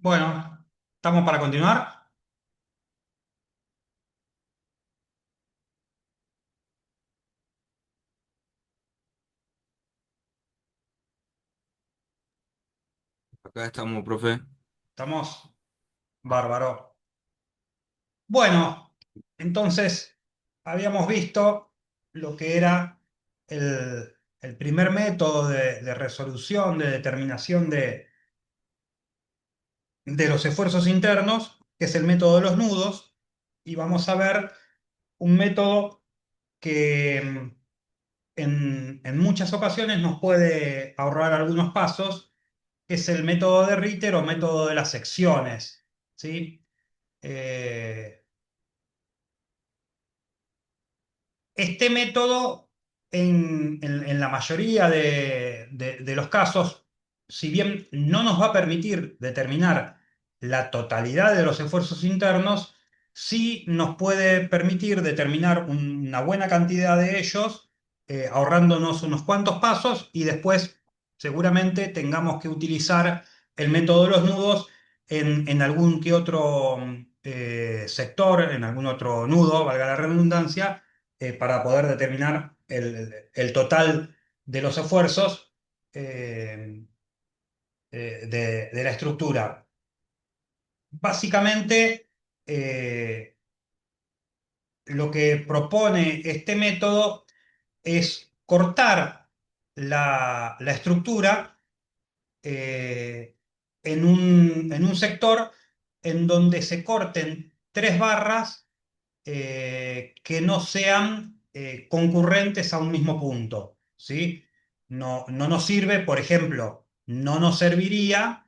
Bueno, ¿estamos para continuar? Acá estamos, profe. Estamos bárbaro. Bueno, entonces habíamos visto lo que era el primer método de resolución, de determinación de los esfuerzos internos, que es el método de los nudos, y vamos a ver un método que en muchas ocasiones nos puede ahorrar algunos pasos, que es el método de Ritter o método de las secciones, ¿sí? Eh, este método, en la mayoría de los casos, si bien no nos va a permitir determinar la totalidad de los esfuerzos internos, sí nos puede permitir determinar una buena cantidad de ellos, ahorrándonos unos cuantos pasos y después seguramente tengamos que utilizar el método de los nudos en algún que otro sector, en algún otro nudo, valga la redundancia, para poder determinar el total de los esfuerzos eh, de la estructura. Básicamente, lo que propone este método es cortar la estructura eh, en un sector en donde se corten tres barras que no sean concurrentes a un mismo punto, ¿sí? No nos sirve, por ejemplo, no nos serviría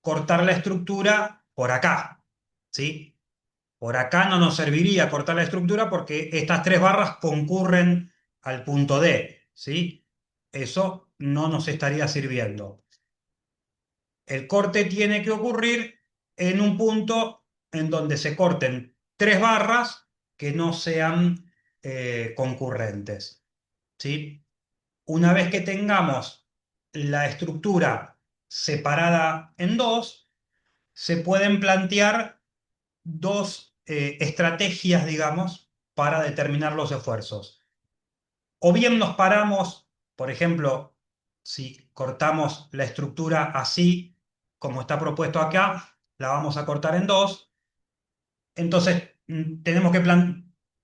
cortar la estructura por acá, ¿sí? Por acá no nos serviría cortar la estructura porque estas tres barras concurren al punto D, ¿sí? Eso no nos estaría sirviendo. El corte tiene que ocurrir en un punto en donde se corten tres barras que no sean concurrentes, ¿sí? Una vez que tengamos la estructura separada en dos, se pueden plantear dos estrategias, digamos, para determinar los esfuerzos. O bien nos paramos, por ejemplo, si cortamos la estructura así, como está propuesto acá, la vamos a cortar en dos. Entonces, tenemos que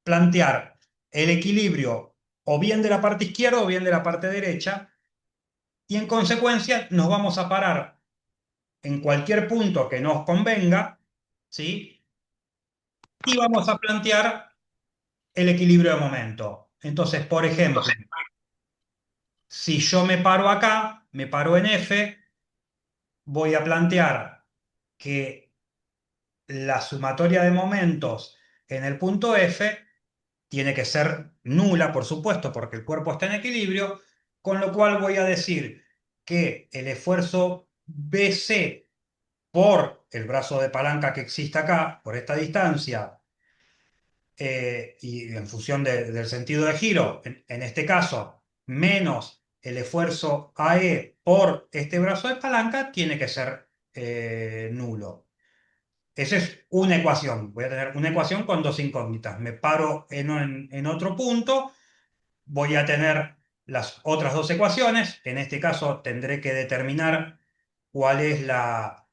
plantear el equilibrio o bien de la parte izquierda o bien de la parte derecha, y en consecuencia nos vamos a parar en cualquier punto que nos convenga, ¿sí? Y vamos a plantear el equilibrio de momento. Entonces, por ejemplo, si yo me paro acá, me paro en F, voy a plantear que la sumatoria de momentos en el punto F tiene que ser nula, por supuesto, porque el cuerpo está en equilibrio, con lo cual voy a decir que el esfuerzo BC por el brazo de palanca que existe acá, por esta distancia, y en función del sentido de giro, en este caso, menos el esfuerzo AE por este brazo de palanca, tiene que ser nulo. Esa es una ecuación. Voy a tener una ecuación con dos incógnitas. Me paro en otro punto, voy a tener las otras dos ecuaciones. En este caso tendré que determinar cuál es la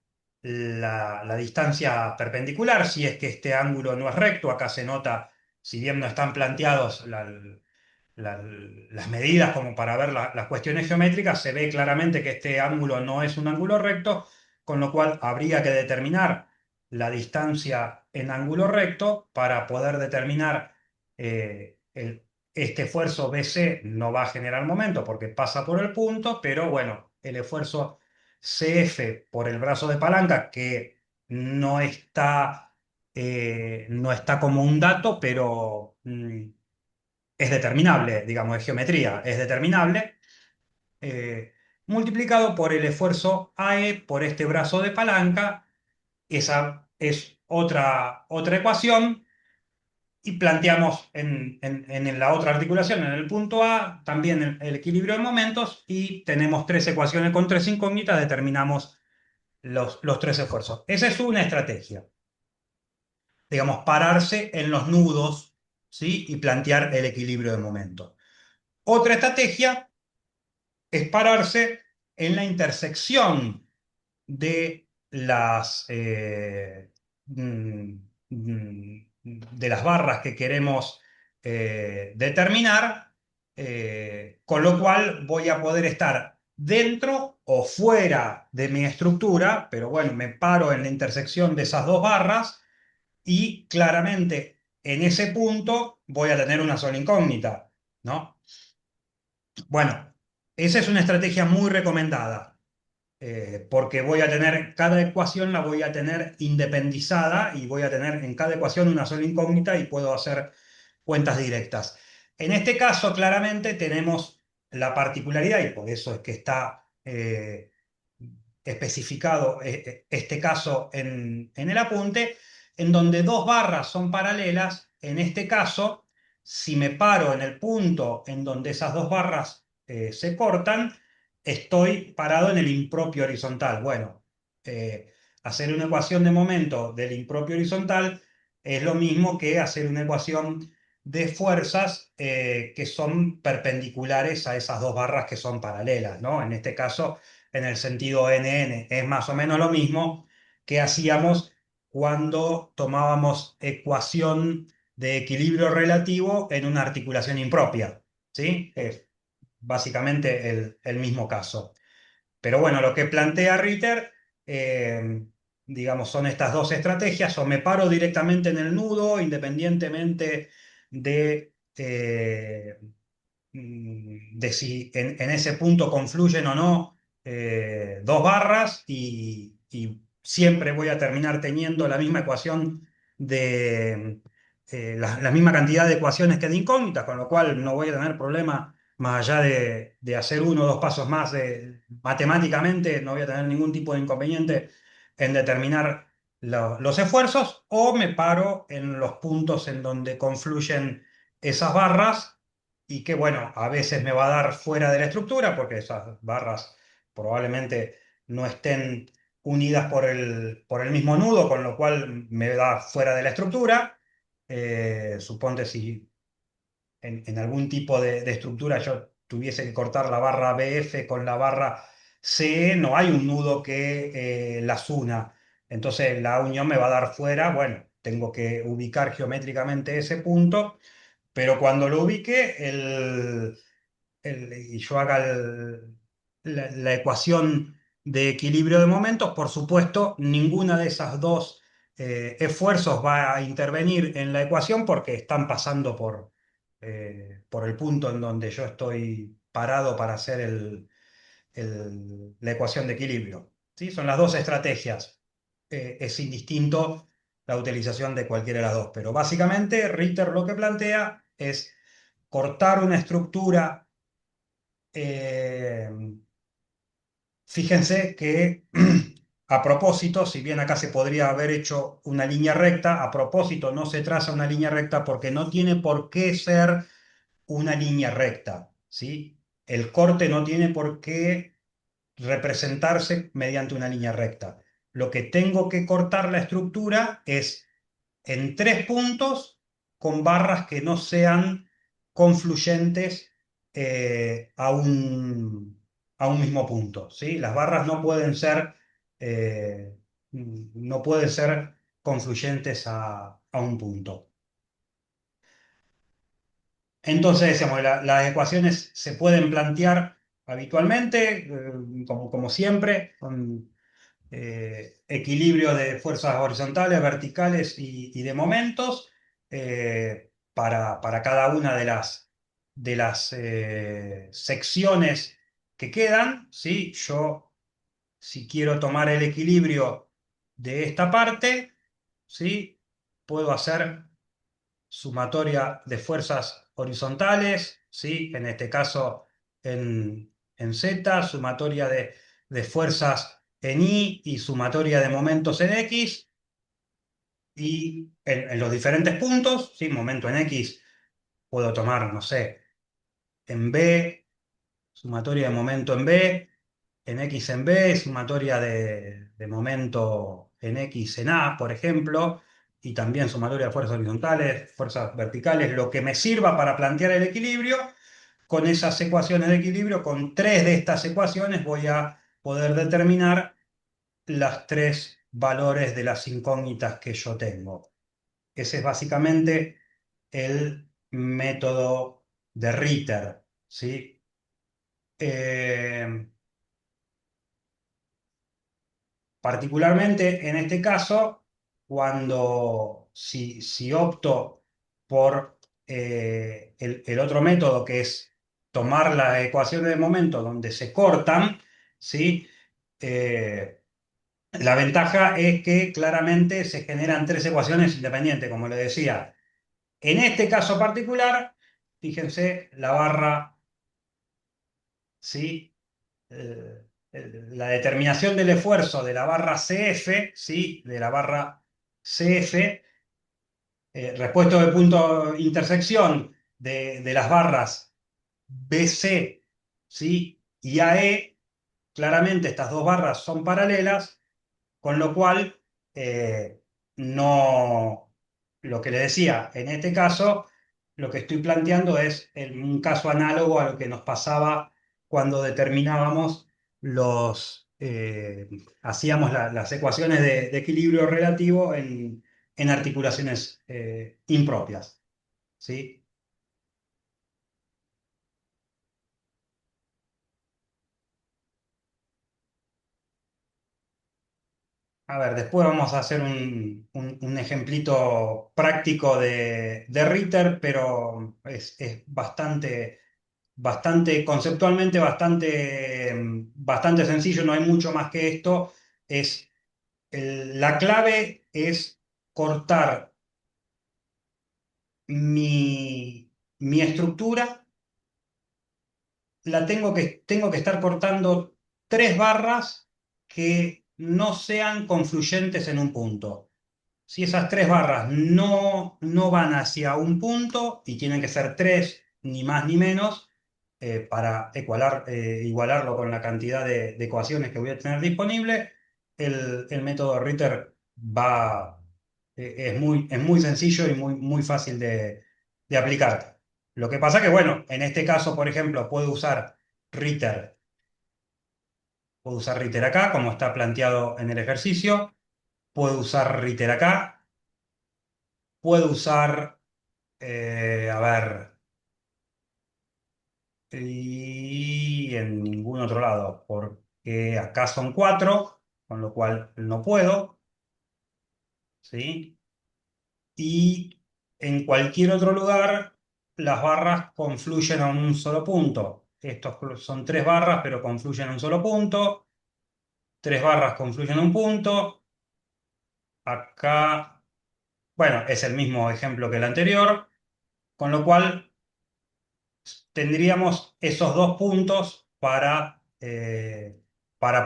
distancia perpendicular, si es que este ángulo no es recto. Acá se nota, si bien no están planteados las medidas como para ver las cuestiones geométricas, se ve claramente que este ángulo no es un ángulo recto, con lo cual habría que determinar la distancia en ángulo recto para poder determinar este esfuerzo BC no va a generar momento porque pasa por el punto, pero bueno, el esfuerzo CF por el brazo de palanca, que no está como un dato, pero es determinable, digamos, de geometría, es determinable, eh, multiplicado por el esfuerzo AE por este brazo de palanca. Esa es otra ecuación. Y planteamos en la otra articulación, en el punto A, también el equilibrio de momentos, y tenemos tres ecuaciones con tres incógnitas, determinamos los tres esfuerzos. Esa es una estrategia, digamos, pararse en los nudos, ¿sí? Y plantear el equilibrio de momento. Otra estrategia es pararse en la intersección de mm, de las barras que queremos determinar, con lo cual voy a poder estar dentro o fuera de mi estructura, pero bueno, me paro en la intersección de esas dos barras y claramente en ese punto voy a tener una sola incógnita, ¿no? Bueno, esa es una estrategia muy recomendada, porque voy a tener, cada ecuación la voy a tener independizada y voy a tener en cada ecuación una sola incógnita y puedo hacer cuentas directas. En este caso, claramente tenemos la particularidad, y por eso es que está especificado este caso en el apunte, en donde dos barras son paralelas. En este caso, si me paro en el punto en donde esas dos barras se cortan, estoy parado en el impropio horizontal. Bueno, hacer una ecuación de momento del impropio horizontal es lo mismo que hacer una ecuación de fuerzas que son perpendiculares a esas dos barras que son paralelas, ¿no? En este caso, en el sentido NN, es más o menos lo mismo que hacíamos cuando tomábamos ecuación de equilibrio relativo en una articulación impropia, ¿sí? Es básicamente el mismo caso. Pero bueno, lo que plantea Ritter, eh, digamos, son estas dos estrategias: o me paro directamente en el nudo, independientemente de si en ese punto confluyen o no dos barras, y siempre voy a terminar teniendo la misma ecuación de la misma cantidad de ecuaciones que de incógnitas, con lo cual no voy a tener problema más allá de hacer uno o dos pasos más matemáticamente, no voy a tener ningún tipo de inconveniente en determinar los esfuerzos, o me paro en los puntos en donde confluyen esas barras y que, bueno, a veces me va a dar fuera de la estructura porque esas barras probablemente no estén unidas por el mismo nudo, con lo cual me da fuera de la estructura. Suponte si en algún tipo de estructura yo tuviese que cortar la barra BF con la barra CE, no hay un nudo que las una. Entonces la unión me va a dar fuera. Bueno, tengo que ubicar geométricamente ese punto, pero cuando lo ubique y yo haga la ecuación de equilibrio de momentos, por supuesto, ninguna de esas dos esfuerzos va a intervenir en la ecuación porque están pasando por el punto en donde yo estoy parado para hacer la ecuación de equilibrio. ¿Sí? Son las dos estrategias. Es indistinto la utilización de cualquiera de las dos, pero básicamente Ritter lo que plantea es cortar una estructura. eh, Fíjense que a propósito, si bien acá se podría haber hecho una línea recta, a propósito no se traza una línea recta porque no tiene por qué ser una línea recta, ¿sí? El corte no tiene por qué representarse mediante una línea recta. Lo que tengo que cortar la estructura es en tres puntos con barras que no sean confluyentes a un mismo punto, ¿sí? Las barras eh, no pueden ser confluyentes a un punto. Entonces, decíamos, las ecuaciones se pueden plantear habitualmente, como siempre, con equilibrio de fuerzas horizontales, verticales y de momentos, para cada una de las secciones que quedan, ¿sí? Yo, si quiero tomar el equilibrio de esta parte, ¿sí? Puedo hacer sumatoria de fuerzas horizontales, ¿sí? En este caso en Z, sumatoria de fuerzas en Y y sumatoria de momentos en X, y en los diferentes puntos, ¿sí? Momento en X puedo tomar, no sé, en B, sumatoria de momento en B, en X en B, sumatoria de momento en X en A, por ejemplo, y también sumatoria de fuerzas horizontales, fuerzas verticales, lo que me sirva para plantear el equilibrio. Con esas ecuaciones de equilibrio, con tres de estas ecuaciones, voy a poder determinar las tres valores de las incógnitas que yo tengo. Ese es básicamente el método de Ritter, ¿sí? Eh, Particularmente en este caso, si opto por el otro método, que es tomar las ecuaciones de momento donde se cortan, ¿sí? Eh, la ventaja es que claramente se generan tres ecuaciones independientes, como le decía. En este caso particular, fíjense, la barra, ¿sí? La determinación del esfuerzo de la barra CF, ¿sí? De la barra CF, respuesto de punto intersección de las barras BC, ¿sí? Y AE, claramente estas dos barras son paralelas, con lo cual, no, lo que le decía, en este caso, lo que estoy planteando es un caso análogo a lo que nos pasaba cuando determinábamos hacíamos las ecuaciones de equilibrio relativo en articulaciones impropias, ¿sí? A ver, después vamos a hacer un ejemplito práctico de Ritter, pero es bastante conceptualmente, bastante sencillo, no hay mucho más que esto. La clave es cortar mi estructura, tengo que estar cortando tres barras que no sean confluyentes en un punto. Si esas tres barras no van hacia un punto y tienen que ser tres, ni más ni menos, para igualarlo con la cantidad de ecuaciones que voy a tener disponible, el método Ritter es muy sencillo y muy fácil de aplicar. Lo que pasa que, bueno, en este caso, por ejemplo, Ritter, puedo usar Ritter acá, como está planteado en el ejercicio, puedo usar Ritter acá. Puedo usar, a ver, y en ningún otro lado, porque acá son cuatro, con lo cual no puedo, ¿sí? Y en cualquier otro lugar, las barras confluyen a un solo punto. Estos son tres barras, pero confluyen a un solo punto. Tres barras confluyen a un punto. Acá, bueno, es el mismo ejemplo que el anterior, con lo cual tendríamos esos dos puntos para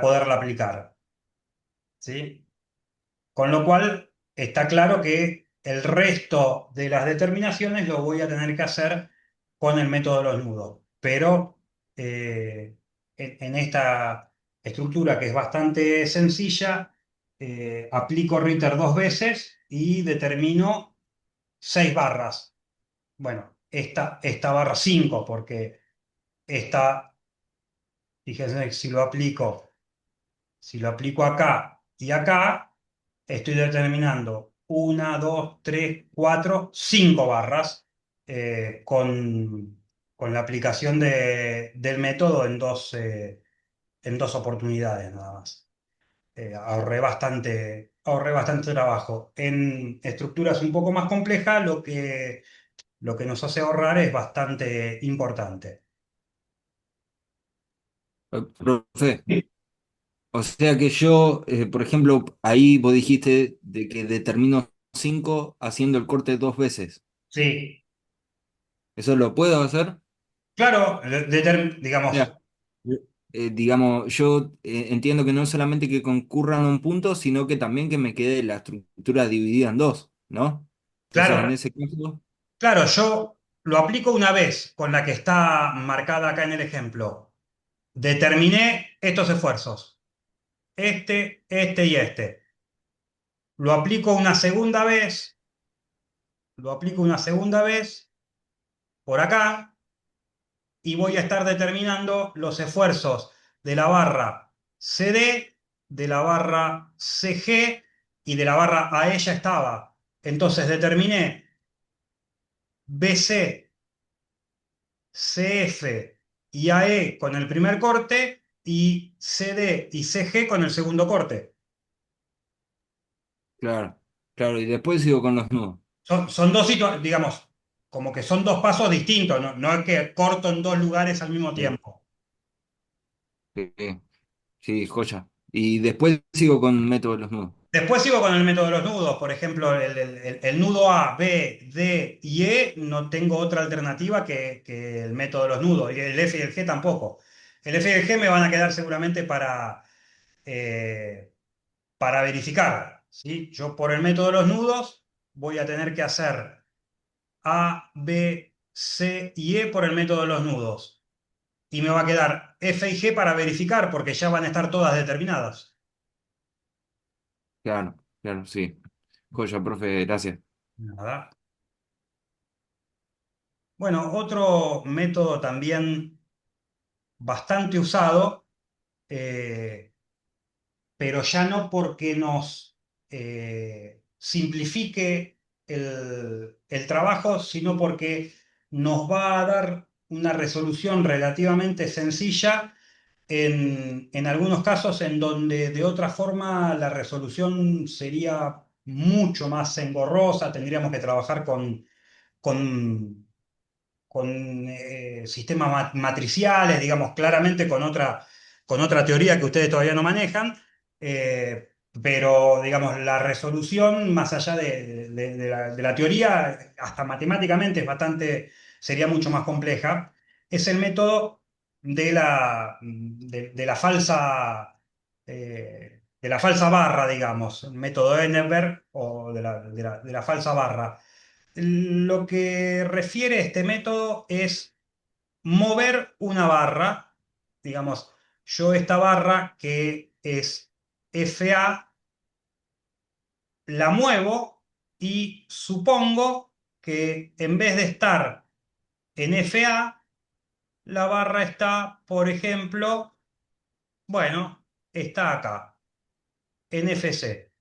poderla aplicar, ¿sí? Con lo cual está claro que el resto de las determinaciones lo voy a tener que hacer con el método de los nudos. Pero en esta estructura que es bastante sencilla, aplico Ritter dos veces y determino seis barras. Bueno, esta barra 5 porque esta, fíjense que si lo aplico acá y acá, estoy determinando una, dos, tres, cuatro, cinco barras con la aplicación del método en dos oportunidades nada más. Ahorré bastante trabajo. En estructuras un poco más complejas, lo que nos hace ahorrar es bastante importante. Profe, o sea que yo, por ejemplo, ahí vos dijiste de que determino 5 haciendo el corte dos veces. Sí, ¿Eso lo puedo hacer? claro, digamos. Mira, digamos, yo entiendo que no solamente que concurran a un punto, sino que también que me quede la estructura dividida en dos, ¿no? Entonces, en Claro, ese caso, claro, yo lo aplico una vez con la que está marcada acá en el ejemplo. Determiné estos esfuerzos, este y este. Lo aplico una segunda vez, lo aplico una segunda vez por acá y voy a estar determinando los esfuerzos de la barra CD, de la barra CG y de la barra AE ya estaba. Entonces determiné BC, CF y AE con el primer corte y CD y CG con el segundo corte. Claro, claro, y después sigo con los nudos. Son dos situaciones, digamos, como que son dos pasos distintos, no, no es que corto en dos lugares al mismo Sí, tiempo. sí, sí, joya. Y después sigo con método de los nudos. Después sigo con el método de los nudos, por ejemplo, el nudo A, B, D y E, no tengo otra alternativa que el método de los nudos, y el F y el G tampoco. El F y el G me van a quedar seguramente eh, para verificar, ¿sí? Yo por el método de los nudos voy a tener que hacer A, B, C y E por el método de los nudos. Y me va a quedar F y G para verificar porque ya van a estar todas determinadas. Claro, claro, sí. Joya, profe, gracias. Nada. Bueno, otro método también bastante usado, eh, pero ya no porque nos simplifique el trabajo, sino porque nos va a dar una resolución relativamente sencilla en algunos casos en donde de otra forma la resolución sería mucho más engorrosa, tendríamos que trabajar con sistemas matriciales, digamos, claramente con otra teoría que ustedes todavía no manejan, pero, digamos, la resolución, más allá de la teoría, hasta matemáticamente es bastante, sería mucho más compleja, es el método de la falsa... de la falsa barra, digamos, el método Enneberg o de la falsa barra. Lo que refiere este método es mover una barra, digamos, yo esta barra que es FA, la muevo y supongo que en vez de estar en FA, la barra está, por ejemplo, bueno, está acá, en FC.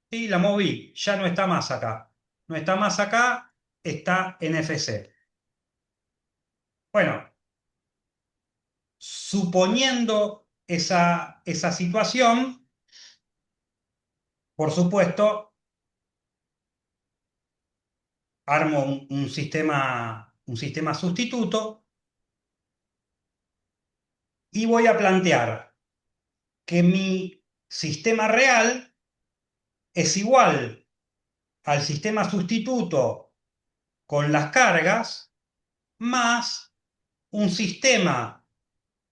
Y la moví, ya no está más acá. No está más acá, está en FC. Bueno, suponiendo esa situación, por supuesto, armo un sistema sustituto y voy a plantear que mi sistema real es igual al sistema sustituto con las cargas más un sistema,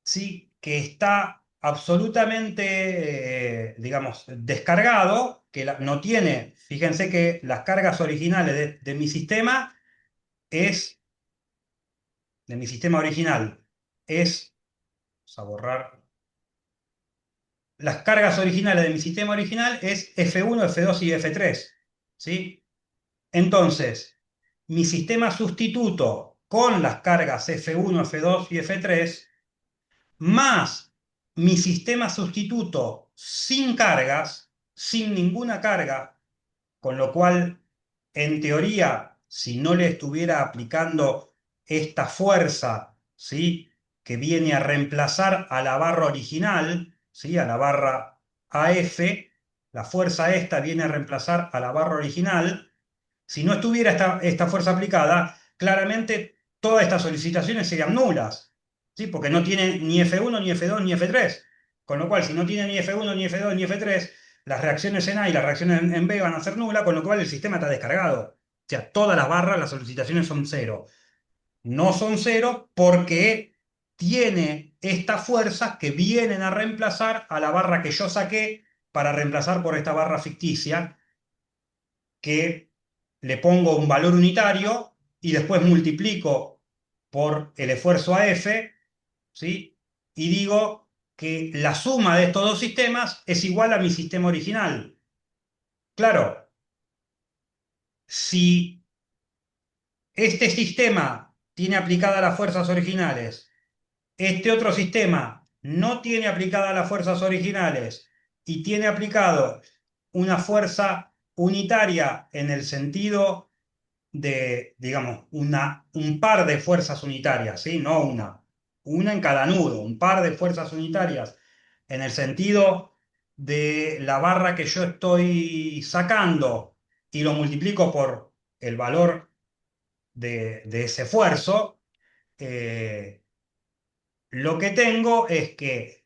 ¿sí?, que está absolutamente, digamos, descargado, que no tiene, fíjense que las cargas originales de mi sistema es, de mi sistema original, es, vamos a borrar, las cargas originales de mi sistema original es F1, F2 y F3, ¿sí? Entonces, mi sistema sustituto con las cargas F1, F2 y F3 más mi sistema sustituto sin cargas, sin ninguna carga, con lo cual, en teoría, si no le estuviera aplicando esta fuerza, ¿sí?, que viene a reemplazar a la barra original, ¿sí?, a la barra AF, la fuerza esta viene a reemplazar a la barra original. Si no estuviera esta fuerza aplicada, claramente todas estas solicitaciones serían nulas, ¿sí? Porque no tiene ni F1, ni F2, ni F3. Con lo cual, si no tiene ni F1, ni F2, ni F3, las reacciones en A y las reacciones en B van a ser nulas, con lo cual el sistema está descargado. O sea, todas las barras, las solicitaciones son cero. No son cero porque tiene estas fuerzas que vienen a reemplazar a la barra que yo saqué para reemplazar por esta barra ficticia que le pongo un valor unitario y después multiplico por el esfuerzo AF, ¿sí? y digo que la suma de estos dos sistemas es igual a mi sistema original. Claro, si este sistema tiene aplicadas las fuerzas originales, este otro sistema no tiene aplicadas las fuerzas originales y tiene aplicado una fuerza unitaria en el sentido de, digamos, un par de fuerzas unitarias, ¿sí? No una en cada nudo, un par de fuerzas unitarias en el sentido de la barra que yo estoy sacando y lo multiplico por el valor de ese esfuerzo, eh, lo que tengo es que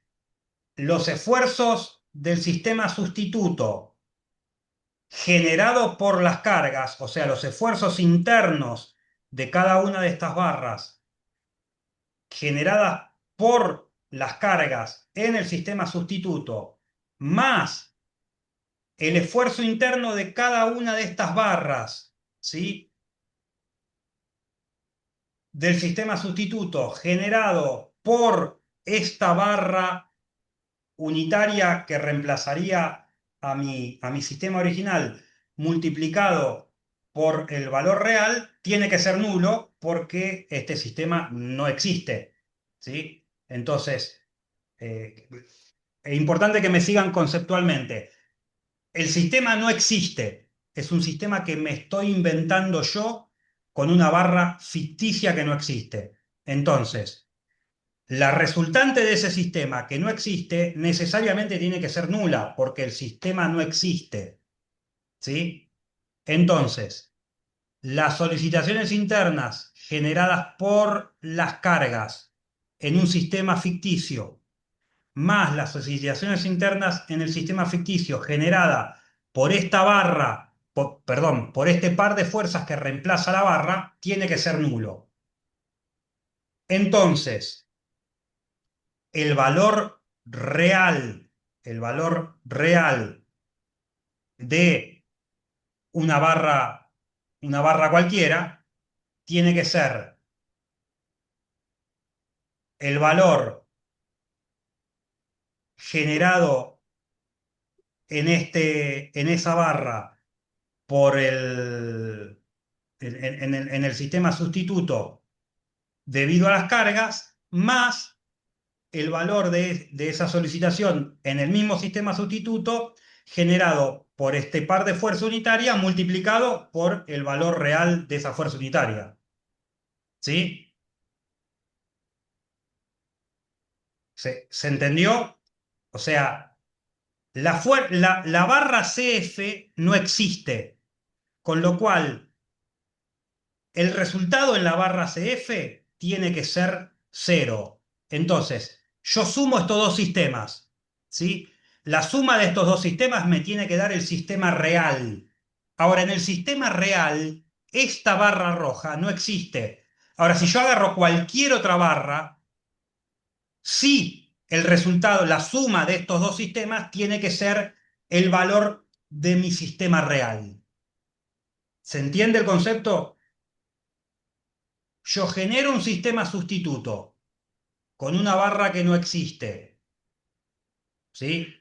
los esfuerzos del sistema sustituto generados por las cargas, o sea, los esfuerzos internos de cada una de estas barras generadas por las cargas en el sistema sustituto, más el esfuerzo interno de cada una de estas barras, ¿sí? Del sistema sustituto generado por esta barra unitaria que reemplazaría a mi sistema original multiplicado por el valor real, tiene que ser nulo porque este sistema no existe, ¿sí? Entonces, eh, es importante que me sigan conceptualmente. El sistema no existe, es un sistema que me estoy inventando yo con una barra ficticia que no existe. Entonces, la resultante de ese sistema que no existe necesariamente tiene que ser nula, porque el sistema no existe, ¿sí? Entonces, las solicitaciones internas generadas por las cargas en un sistema ficticio, más las solicitaciones internas en el sistema ficticio generada por esta barra, perdón, por este par de fuerzas que reemplaza la barra, tiene que ser nulo. Entonces, el valor real, el valor real de una barra cualquiera, tiene que ser el valor generado en esa barra por en el sistema sustituto debido a las cargas, más el valor de esa solicitación en el mismo sistema sustituto generado por este par de fuerza unitaria multiplicado por el valor real de esa fuerza unitaria. ¿Sí? ¿Se entendió? O sea, la barra CF no existe, con lo cual el resultado en la barra CF tiene que ser cero. Entonces, yo sumo estos dos sistemas, ¿sí? La suma de estos dos sistemas me tiene que dar el sistema real. Ahora, en el sistema real, esta barra roja no existe. Ahora, si yo agarro cualquier otra barra, sí, el resultado, la suma de estos dos sistemas tiene que ser el valor de mi sistema real. ¿Se entiende el concepto? Yo genero un sistema sustituto con una barra que no existe, ¿sí?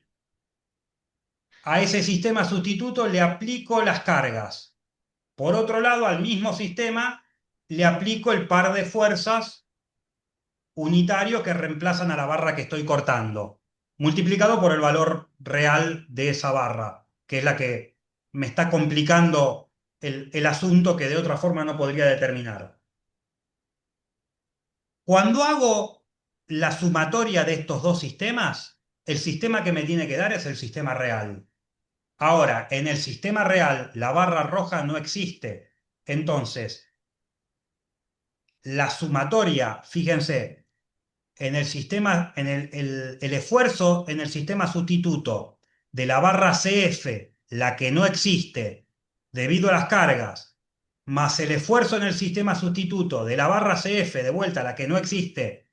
A ese sistema sustituto le aplico las cargas. Por otro lado, al mismo sistema le aplico el par de fuerzas unitario que reemplazan a la barra que estoy cortando, multiplicado por el valor real de esa barra, que es la que me está complicando el asunto que de otra forma no podría determinar. Cuando hago la sumatoria de estos dos sistemas, el sistema que me tiene que dar es el sistema real. Ahora, en el sistema real, la barra roja no existe. Entonces, la sumatoria, fíjense, en el sistema, el esfuerzo en el sistema sustituto de la barra CF, la que no existe debido a las cargas, más el esfuerzo en el sistema sustituto de la barra CF de vuelta, la que no existe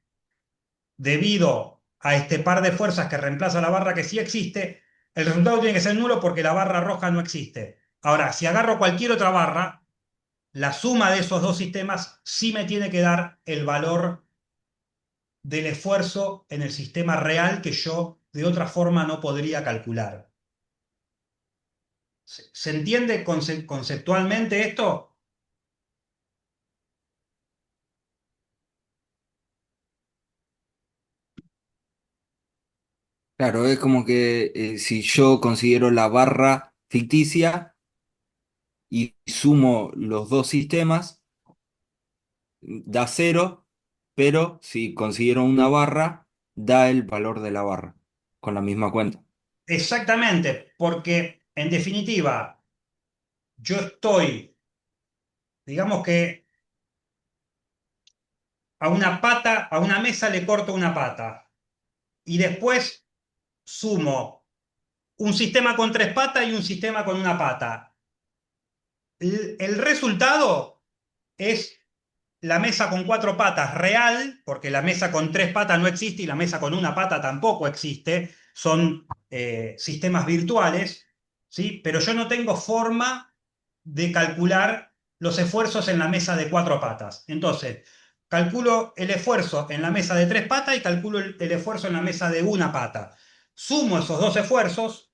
debido a este par de fuerzas que reemplaza la barra que sí existe, el resultado tiene que ser nulo porque la barra roja no existe. Ahora, si agarro cualquier otra barra, la suma de esos dos sistemas sí me tiene que dar el valor del esfuerzo en el sistema real que yo de otra forma no podría calcular. ¿Se entiende conceptualmente esto? Claro, es como que si yo considero la barra ficticia y sumo los dos sistemas, da cero, pero si considero una barra, da el valor de la barra con la misma cuenta. Exactamente, porque en definitiva, yo estoy, digamos que a una pata, a una mesa le corto una pata y después sumo un sistema con tres patas y un sistema con una pata. El resultado es la mesa con cuatro patas real, porque la mesa con tres patas no existe y la mesa con una pata tampoco existe, son sistemas virtuales, ¿sí? Pero yo no tengo forma de calcular los esfuerzos en la mesa de cuatro patas. Entonces, calculo el esfuerzo en la mesa de tres patas y calculo el esfuerzo en la mesa de una pata. Sumo esos dos esfuerzos,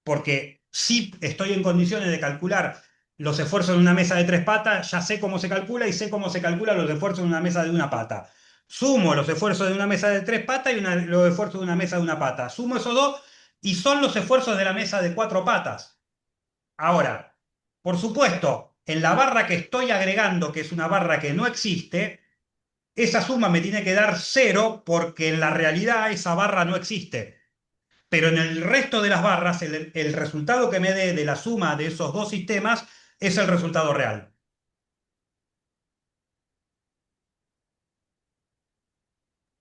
porque sí estoy en condiciones de calcular los esfuerzos en una mesa de tres patas, ya sé cómo se calcula y sé cómo se calculan los esfuerzos en una mesa de una pata. Sumo los esfuerzos de una mesa de tres patas y los esfuerzos de una mesa de una pata. Sumo esos dos y son los esfuerzos de la mesa de cuatro patas. Ahora, por supuesto, en la barra que estoy agregando, que es una barra que no existe, esa suma me tiene que dar cero porque en la realidad esa barra no existe. Pero en el resto de las barras, el resultado que me dé de la suma de esos dos sistemas es el resultado real.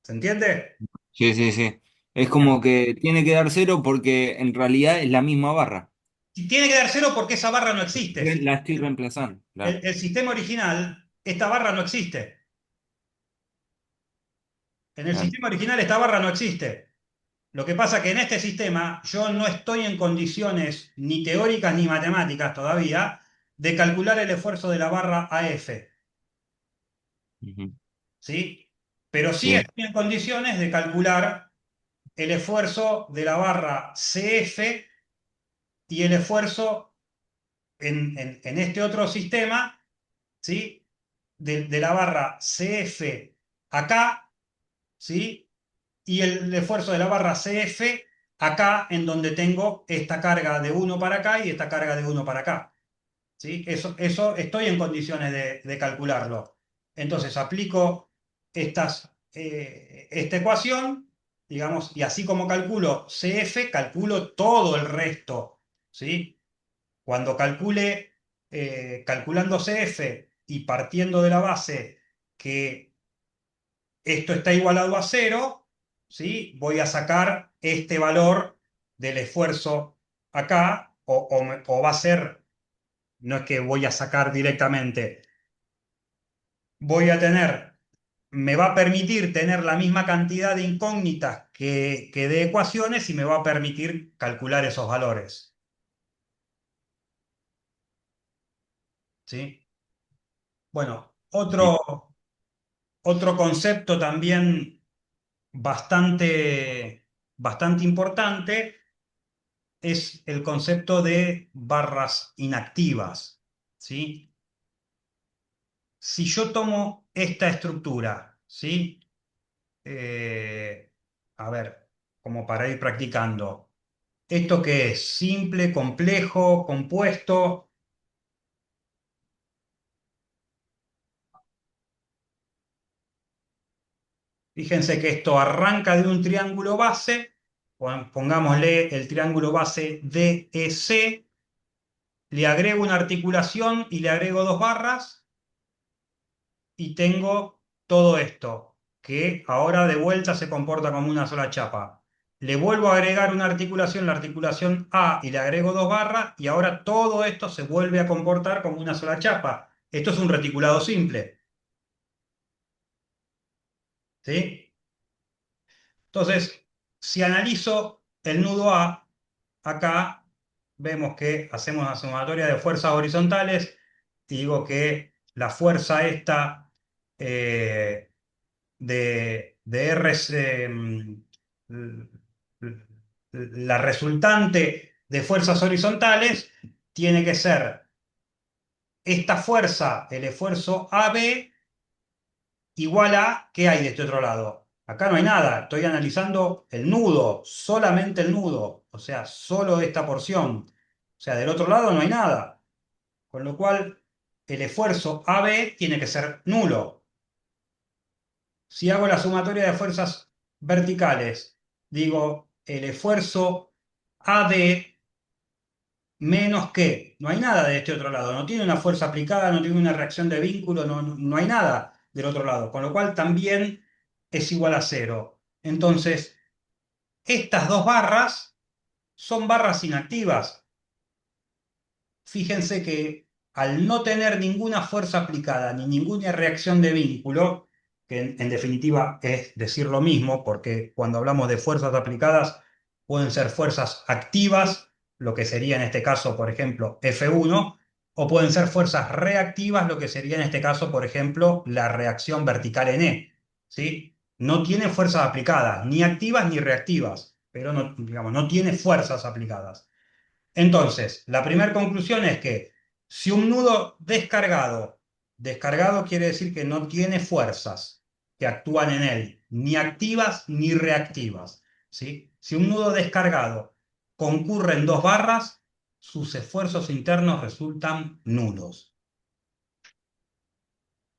¿Se entiende? Sí, sí, sí. Es Bien. como que tiene que dar cero porque en realidad es la misma barra. Y tiene que dar cero porque esa barra no existe. La estoy reemplazando, claro. El sistema original, esta barra no existe. En el Claro. sistema original esta barra no existe. Lo que pasa es que en este sistema yo no estoy en condiciones ni teóricas ni matemáticas todavía de calcular el esfuerzo de la barra AF, Ujú. ¿sí? Pero sí Sí. estoy en condiciones de calcular el esfuerzo de la barra CF y el esfuerzo en este otro sistema, ¿sí? De la barra CF acá, ¿sí? Y el esfuerzo de la barra CF acá, en donde tengo esta carga de uno para acá y esta carga de uno para acá, ¿sí? Eso estoy en condiciones de calcularlo. Entonces aplico esta ecuación, digamos, y así como calculo CF, calculo todo el resto, ¿sí? Cuando calculando CF y partiendo de la base que esto está igualado a cero, ¿sí? Voy a sacar este valor del esfuerzo acá, o va a ser, no es que voy a sacar directamente, voy a tener, me va a permitir tener la misma cantidad de incógnitas que de ecuaciones y me va a permitir calcular esos valores, ¿sí? Bueno, Sí. otro concepto también bastante importante es el concepto de barras inactivas, ¿sí? Si yo tomo esta estructura, ¿sí? Eh, a ver, como para ir practicando. ¿Esto qué es? ¿Simple, complejo, compuesto? Fíjense que esto arranca de un triángulo base, pongámosle el triángulo base DEC, le agrego una articulación y le agrego dos barras y tengo todo esto, que ahora de vuelta se comporta como una sola chapa. Le vuelvo a agregar una articulación, la articulación A, y le agrego dos barras, y ahora todo esto se vuelve a comportar como una sola chapa. Esto es un reticulado simple, ¿sí? Entonces, si analizo el nudo A, acá vemos que hacemos una sumatoria de fuerzas horizontales y digo que la fuerza esta de R, la resultante de fuerzas horizontales tiene que ser esta fuerza, el esfuerzo AB, igual a ¿qué hay de este otro lado? Acá no hay nada, estoy analizando el nudo, solamente el nudo, o sea, solo esta porción. O sea, del otro lado no hay nada. Con lo cual, el esfuerzo AB tiene que ser nulo. Si hago la sumatoria de fuerzas verticales, digo el esfuerzo AD menos que, no hay nada de este otro lado, no tiene una fuerza aplicada, no tiene una reacción de vínculo, no hay nada del otro lado, con lo cual también es igual a cero. Entonces, estas dos barras son barras inactivas. Fíjense que al no tener ninguna fuerza aplicada ni ninguna reacción de vínculo, que en definitiva es decir lo mismo, porque cuando hablamos de fuerzas aplicadas pueden ser fuerzas activas, lo que sería en este caso, por ejemplo, F1, o pueden ser fuerzas reactivas, lo que sería en este caso, por ejemplo, la reacción vertical en E, ¿sí? No tiene fuerzas aplicadas, ni activas ni reactivas, pero no, digamos, no tiene fuerzas aplicadas. Entonces, la primera conclusión es que si un nudo descargado, descargado quiere decir que no tiene fuerzas que actúan en él, ni activas ni reactivas, ¿sí? Si un nudo descargado concurre en dos barras, sus esfuerzos internos resultan nulos,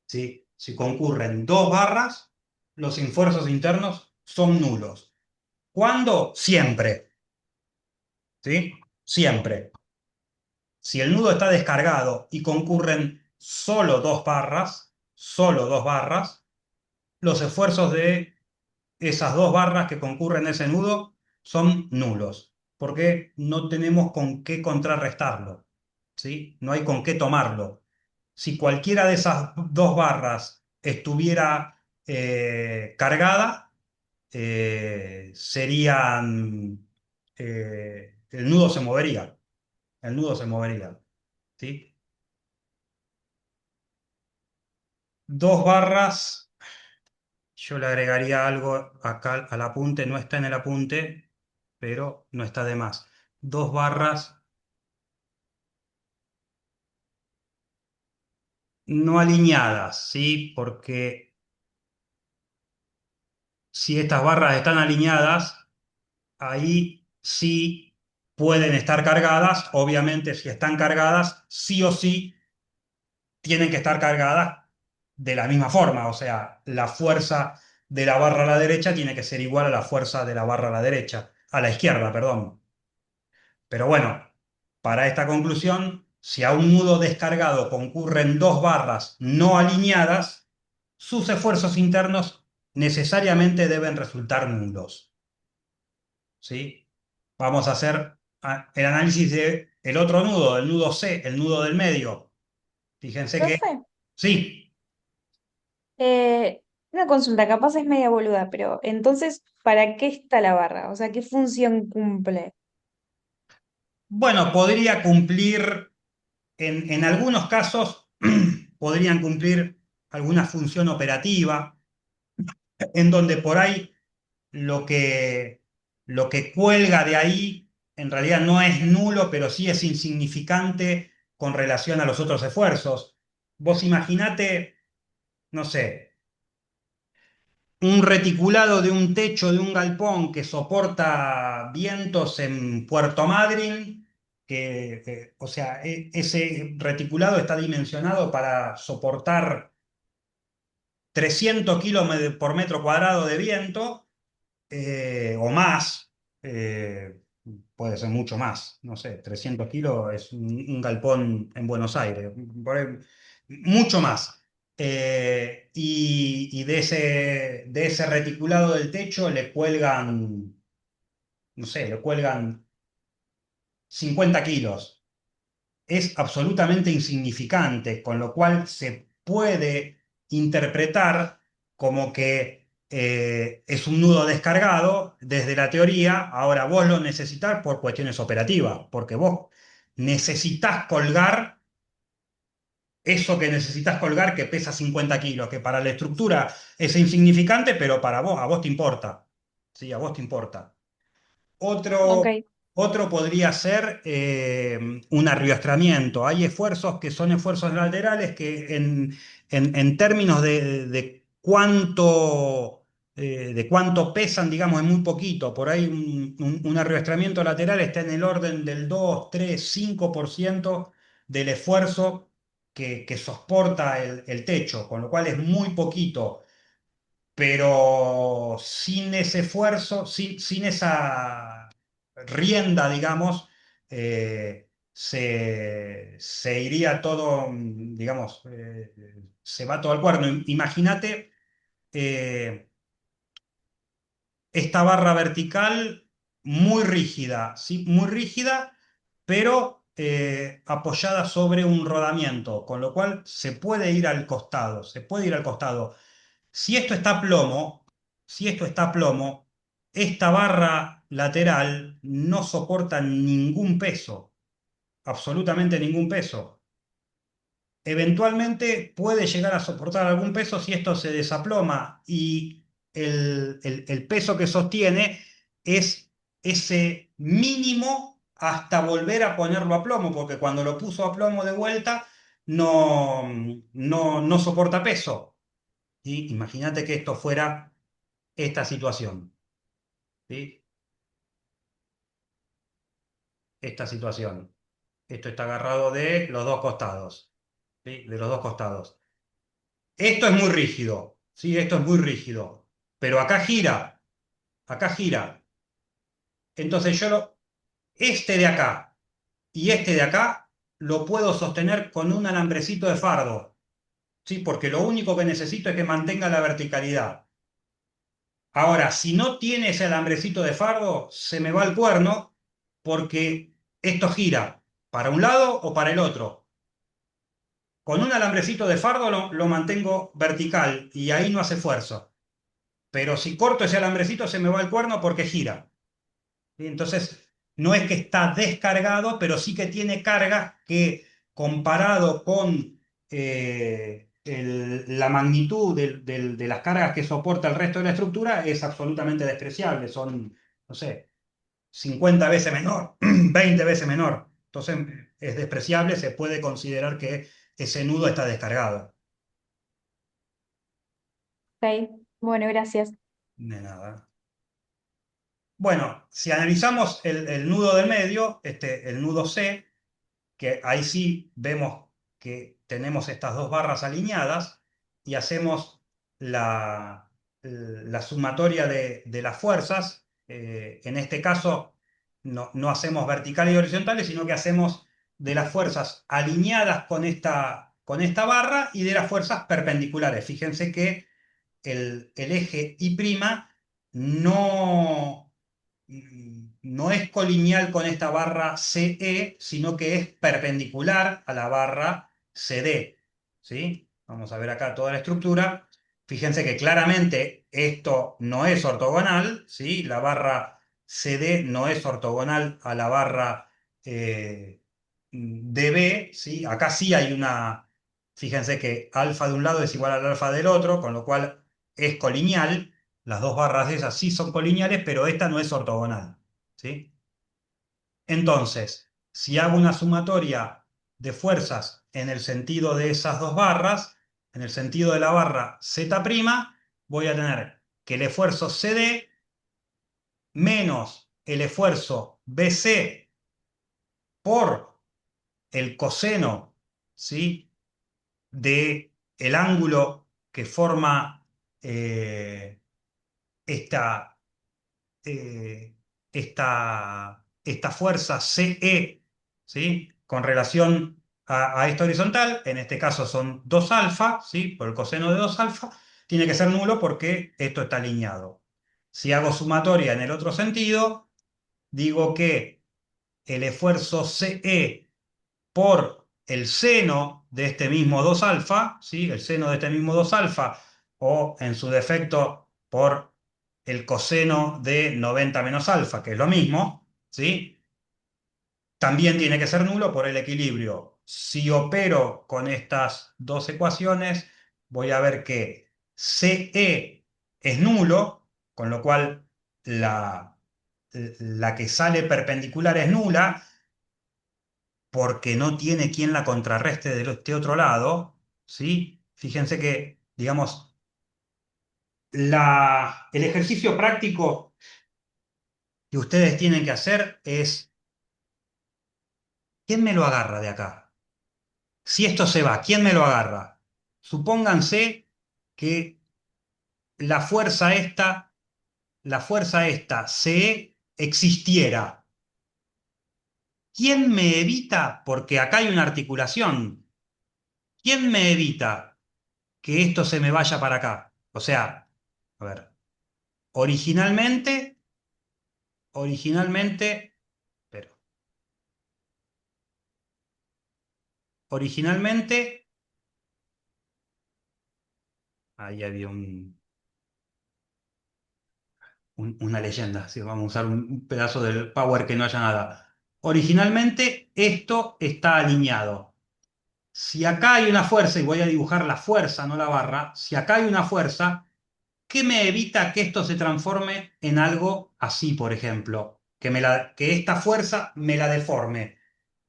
¿sí? Si concurren dos barras, los esfuerzos internos son nulos. ¿Cuándo? Siempre, ¿sí? Siempre. Si el nudo está descargado y concurren solo dos barras, los esfuerzos de esas dos barras que concurren en ese nudo son nulos, porque no tenemos con qué contrarrestarlo, ¿sí? No hay con qué tomarlo. Si cualquiera de esas dos barras estuviera cargada, serían, el nudo se movería, el nudo se movería. ¿Sí? Dos barras, yo le agregaría algo acá al apunte, no está en el apunte, pero no está de más. Dos barras no alineadas, ¿sí? Porque si estas barras están alineadas, ahí sí pueden estar cargadas. Obviamente, si están cargadas, sí o sí tienen que estar cargadas de la misma forma. O sea, la fuerza de la barra a la derecha tiene que ser igual a la fuerza de la barra a la derecha, a la izquierda, perdón. Pero bueno, para esta conclusión, si a un nudo descargado concurren dos barras no alineadas, sus esfuerzos internos necesariamente deben resultar nulos. ¿Sí? Vamos a hacer el análisis del otro nudo, el nudo C, el nudo del medio. Fíjense que Profe, sí. eh, una consulta, capaz es media boluda, pero entonces, ¿para qué está la barra? O sea, ¿qué función cumple? Bueno, podría cumplir, en algunos casos, podrían cumplir alguna función operativa, en donde por ahí lo que, lo que cuelga de ahí en realidad no es nulo, pero sí es insignificante con relación a los otros esfuerzos. Vos imaginate, no sé, un reticulado de un techo de un galpón que soporta vientos en Puerto Madryn, o sea, ese reticulado está dimensionado para soportar 300 kilos por metro cuadrado de viento, o más, eh, puede ser mucho más, no sé, 300 kilos es un galpón en Buenos Aires, mucho más. Y de ese reticulado del techo le cuelgan, no sé, le cuelgan 50 kilos. Es absolutamente insignificante, con lo cual se puede interpretar como que es un nudo descargado desde la teoría. Ahora vos lo necesitas por cuestiones operativas, porque vos necesitas colgar eso que necesitas colgar que pesa 50 kilos, que para la estructura es insignificante, pero para vos, a vos te importa. Sí, a vos te importa. Ok, Otro podría ser un arriostramiento. Hay esfuerzos que son esfuerzos laterales que en términos de cuánto pesan, digamos, es muy poquito. Por ahí un arriostramiento lateral está en el orden del 2, 3, 5% del esfuerzo que soporta el techo, con lo cual es muy poquito, pero sin ese esfuerzo, sin esa rienda, digamos, se iría todo, digamos, se va todo al cuerno. Imagínate eh, esta barra vertical muy rígida, ¿sí? Muy rígida, pero apoyada sobre un rodamiento, con lo cual se puede ir al costado, se puede ir al costado. Si esto está a plomo, si esto está a plomo, esta barra lateral no soporta ningún peso, absolutamente ningún peso. Eventualmente puede llegar a soportar algún peso si esto se desaploma y el peso que sostiene es ese mínimo hasta volver a ponerlo a plomo, porque cuando lo puso a plomo de vuelta no soporta peso. Y imagínate que esto fuera esta situación, ¿sí? Esta situación. Esto está agarrado de los dos costados, ¿sí? De los dos costados. Esto es muy rígido, ¿sí? Esto es muy rígido. Pero acá gira, acá gira. Entonces este de acá y este de acá lo puedo sostener con un alambrecito de fardo, ¿sí? Porque lo único que necesito es que mantenga la verticalidad. Ahora, si no tiene ese alambrecito de fardo, se me va el cuerno porque esto gira para un lado o para el otro. Con un alambrecito de fardo lo mantengo vertical y ahí no hace esfuerzo. Pero si corto ese alambrecito se me va el cuerno porque gira. ¿Sí? Entonces, no es que está descargado, pero sí que tiene cargas que comparado con la magnitud de las cargas que soporta el resto de la estructura es absolutamente despreciable. Son, no sé, 50 veces menor, 20 veces menor. Entonces, es despreciable, se puede considerar que ese nudo está descargado. ok. Bueno, gracias. De nada. Bueno, si analizamos el nudo del medio, el nudo C, que ahí sí vemos que tenemos estas dos barras alineadas y hacemos la sumatoria de las fuerzas. En este caso no hacemos verticales y horizontales, sino que hacemos de las fuerzas alineadas con esta barra y de las fuerzas perpendiculares. Fíjense que el eje Y' no, no es colineal con esta barra CE, sino que es perpendicular a la barra CD. ¿Sí? Vamos a ver acá toda la estructura. Fíjense que claramente esto no es ortogonal, ¿sí? La barra CD no es ortogonal a la barra DB, ¿sí? Acá sí hay fíjense que alfa de un lado es igual al alfa del otro, con lo cual es colineal. Las dos barras esas sí son colineales, pero esta no es ortogonal. ¿Sí? Entonces, si hago una sumatoria de fuerzas en el sentido de esas dos barras, en el sentido de la barra Z', voy a tener que el esfuerzo CD menos el esfuerzo BC por el coseno, ¿sí? De el ángulo que forma esta, eh, esta fuerza CE, ¿sí? Con relación a esta horizontal, en este caso son 2 alfa, ¿sí? Por el coseno de 2 alfa, tiene que ser nulo porque esto está alineado. Si hago sumatoria en el otro sentido, digo que el esfuerzo CE por el seno de este mismo 2 alfa, ¿sí? El seno de este mismo 2 alfa, o en su defecto por el coseno de 90 menos alfa, que es lo mismo, ¿sí? También tiene que ser nulo por el equilibrio si opero con estas dos ecuaciones, voy a ver que CE es nulo, con lo cual la que sale perpendicular es nula, porque no tiene quien la contrarreste de este otro lado, ¿sí? Fíjense que, digamos, el ejercicio práctico que ustedes tienen que hacer es, ¿quién me lo agarra de acá? Si esto se va, ¿quién me lo agarra? Supónganse que la fuerza esta, la fuerza esta, se existiera. ¿Quién me evita? Porque acá hay una articulación. ¿Quién me evita que esto se me vaya para acá? O sea, a ver, originalmente, pero, originalmente, ahí había una leyenda, si vamos a usar un pedazo del power que no haya nada. Originalmente esto está alineado. Si acá hay una fuerza, y voy a dibujar la fuerza, no la barra, si acá hay una fuerza, ¿qué me evita que esto se transforme en algo así, por ejemplo? Que esta fuerza me la deforme.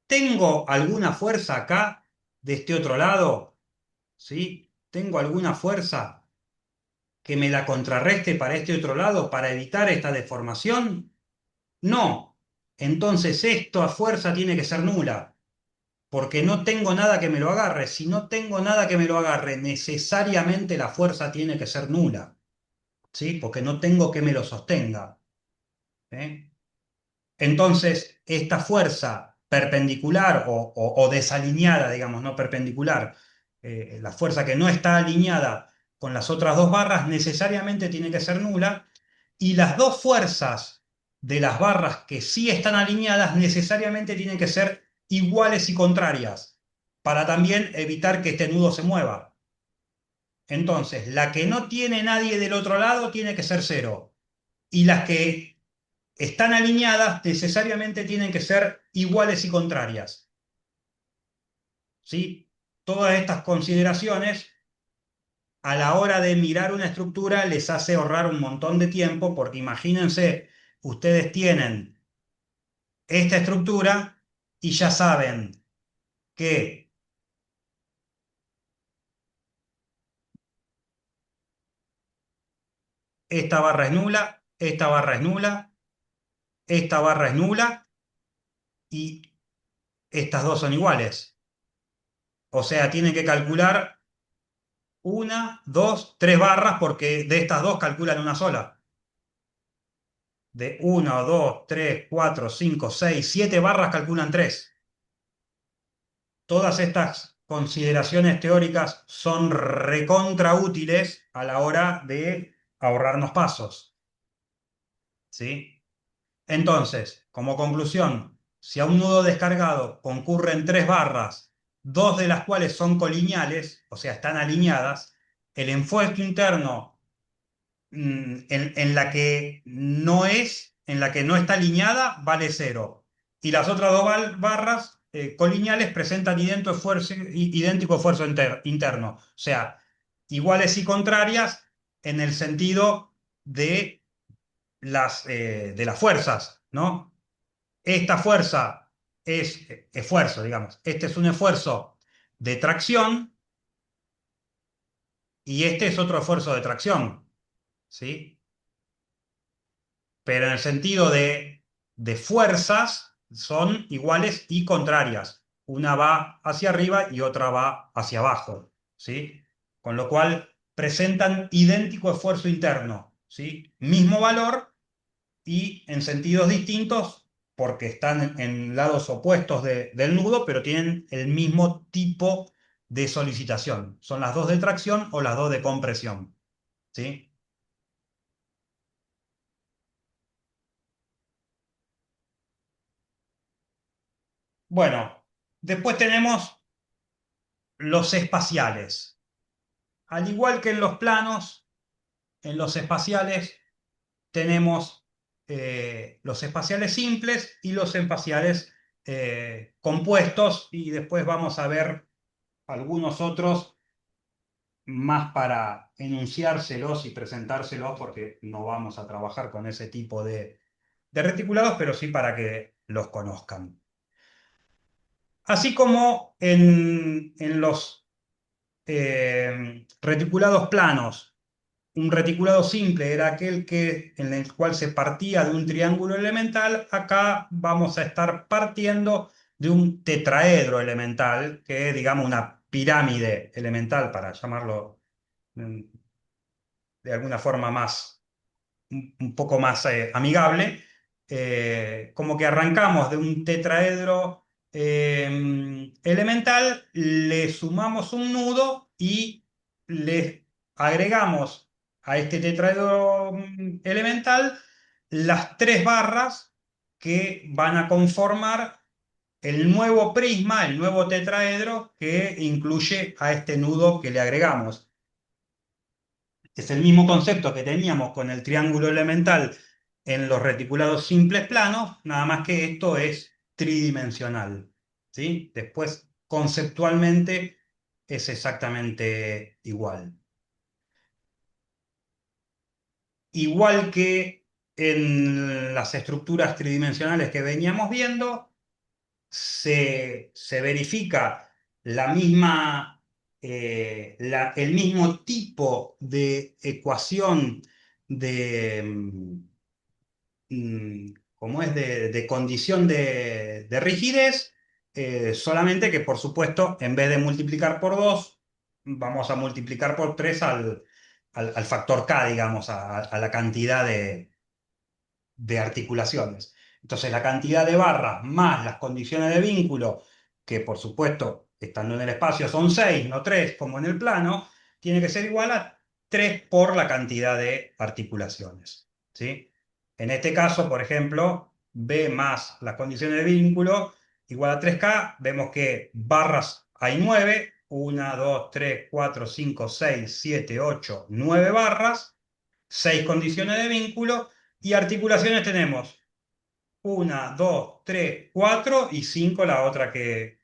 ¿Tengo alguna fuerza acá, de este otro lado? ¿Sí? ¿Tengo alguna fuerza que me la contrarreste para este otro lado para evitar esta deformación? No. Entonces esto a fuerza tiene que ser nula, porque no tengo nada que me lo agarre. Si no tengo nada que me lo agarre, necesariamente la fuerza tiene que ser nula, ¿sí? Porque no tengo que me lo sostenga. ¿Eh? Entonces, esta fuerza perpendicular o desalineada, digamos, no perpendicular, la fuerza que no está alineada con las otras dos barras necesariamente tiene que ser nula, y las dos fuerzas de las barras que sí están alineadas necesariamente tienen que ser iguales y contrarias, para también evitar que este nudo se mueva. Entonces, la que no tiene nadie del otro lado tiene que ser cero, y las que están alineadas necesariamente tienen que ser iguales y contrarias. ¿Sí? Todas estas consideraciones a la hora de mirar una estructura les hace ahorrar un montón de tiempo, porque imagínense, ustedes tienen esta estructura y ya saben que esta barra es nula, esta barra es nula, esta barra es nula y estas dos son iguales. O sea, tienen que calcular una, dos, tres barras, porque de estas dos calculan una sola. De 1, 2, 3, 4, 5, 6, 7 barras calculan 3. Todas estas consideraciones teóricas son recontra útiles a la hora de ahorrarnos pasos. ¿Sí? Entonces, como conclusión, si a un nudo descargado concurren 3 barras, dos de las cuales son colineales, o sea, están alineadas, el esfuerzo interno en la que no en la que no está alineada, vale cero. Y las otras dos barras colineales presentan idéntico esfuerzo interno. O sea, iguales y contrarias en el sentido de de las fuerzas, ¿no? Esta fuerza es esfuerzo, digamos. Este es un esfuerzo de tracción y este es otro esfuerzo de tracción, ¿sí? Pero en el sentido de fuerzas son iguales y contrarias. Una va hacia arriba y otra va hacia abajo, ¿sí? Con lo cual presentan idéntico esfuerzo interno, ¿sí? Mismo valor y en sentidos distintos porque están en lados opuestos del nudo, pero tienen el mismo tipo de solicitación. Son las dos de tracción o las dos de compresión, ¿sí? Bueno, después tenemos los espaciales. Al igual que en los planos, en los espaciales tenemos los espaciales simples y los espaciales compuestos y después vamos a ver algunos otros más para enunciárselos y presentárselos porque no vamos a trabajar con ese tipo de reticulados, pero sí para que los conozcan. Así como en los reticulados planos, un reticulado simple era aquel en el cual se partía de un triángulo elemental. Acá vamos a estar partiendo de un tetraedro elemental, que es, digamos, una pirámide elemental, para llamarlo mm, de alguna forma más, un poco más amigable. Como que arrancamos de un tetraedro elemental, le sumamos un nudo y le agregamos a este tetraedro elemental las tres barras que van a conformar el nuevo prisma, el nuevo tetraedro que incluye a este nudo que le agregamos. Es el mismo concepto que teníamos con el triángulo elemental en los reticulados simples planos, nada más que esto es tridimensional, ¿sí? Después, conceptualmente, es exactamente igual. Igual que en las estructuras tridimensionales que veníamos viendo, se verifica la misma, el mismo tipo de ecuación de, como es de condición de rigidez, solamente que por supuesto en vez de multiplicar por 2 vamos a multiplicar por 3 al factor K, digamos, a la cantidad de articulaciones. Entonces, la cantidad de barras más las condiciones de vínculo, que por supuesto, estando en el espacio son 6 no 3 como en el plano, tiene que ser igual a 3 por la cantidad de articulaciones. ¿Sí? En este caso, por ejemplo, B más las condiciones de vínculo igual a 3K, vemos que barras hay 9, 1, 2, 3, 4, 5, 6, 7, 8, 9 barras, 6 condiciones de vínculo, y articulaciones tenemos 1, 2, 3, 4 y 5 la otra que